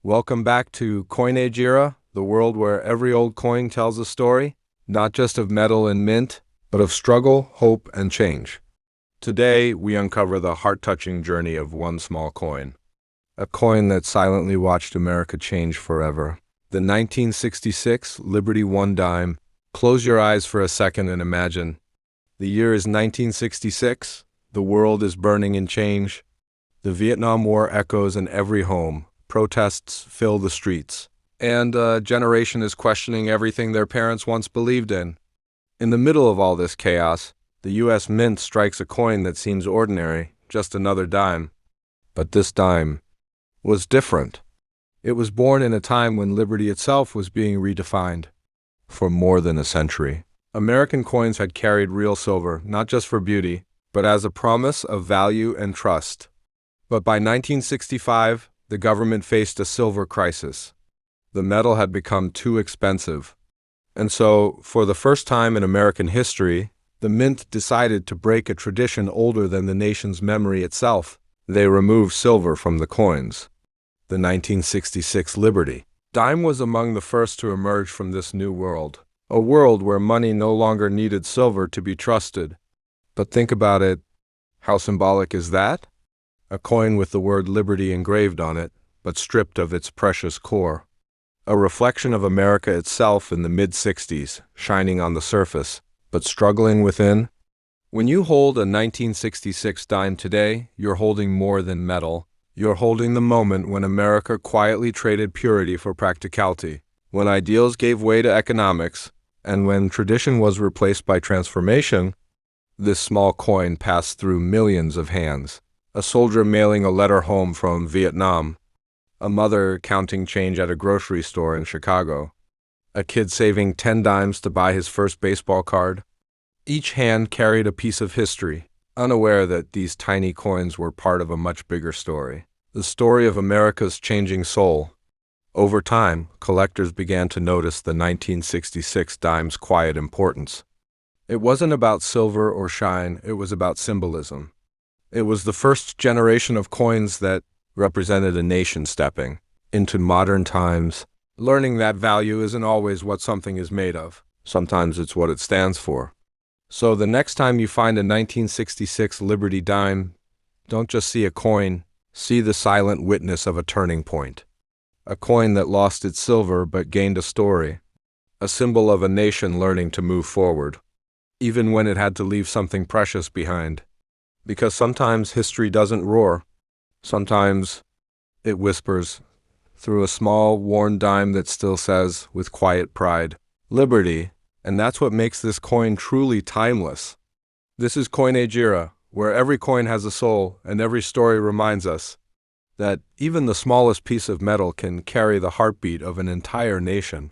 Welcome back to CoinAgeEra, the world where every old coin tells a story, not just of metal and mint, but of struggle, hope, and change. Today, we uncover the heart-touching journey of one small coin, a coin that silently watched America change forever. The 1966 Liberty One dime. Close your eyes for a second and imagine. The year is 1966, the world is burning in change. The Vietnam War echoes in every home. Protests fill the streets, and a generation is questioning everything their parents once believed in. In the middle of all this chaos, the U.S. Mint strikes a coin that seems ordinary, just another dime. But this dime was different. It was born in a time when liberty itself was being redefined. For more than a century, American coins had carried real silver, not just for beauty, but as a promise of value and trust. But by 1965, the government faced a silver crisis. The metal had become too expensive. And so, for the first time in American history, the Mint decided to break a tradition older than the nation's memory itself. They removed silver from the coins. The 1966 Liberty dime was among the first to emerge from this new world, a world where money no longer needed silver to be trusted. But think about it, how symbolic is that? A coin with the word liberty engraved on it, but stripped of its precious core. A reflection of America itself in the mid-60s, shining on the surface, but struggling within. When you hold a 1966 dime today, you're holding more than metal. You're holding the moment when America quietly traded purity for practicality, when ideals gave way to economics, and when tradition was replaced by transformation. This small coin passed through millions of hands. A soldier mailing a letter home from Vietnam, a mother counting change at a grocery store in Chicago, a kid saving 10 dimes to buy his first baseball card. Each hand carried a piece of history, unaware that these tiny coins were part of a much bigger story, the story of America's changing soul. Over time, collectors began to notice the 1966 dime's quiet importance. It wasn't about silver or shine, it was about symbolism. It was the first generation of coins that represented a nation stepping into modern times, learning that value isn't always what something is made of. Sometimes it's what it stands for. So the next time you find a 1966 Liberty dime, don't just see a coin, see the silent witness of a turning point. A coin that lost its silver but gained a story. A symbol of a nation learning to move forward, even when it had to leave something precious behind. Because sometimes history doesn't roar. Sometimes it whispers through a small, worn dime that still says, with quiet pride, liberty, and that's what makes this coin truly timeless. This is CoinAgeEra, where every coin has a soul and every story reminds us that even the smallest piece of metal can carry the heartbeat of an entire nation.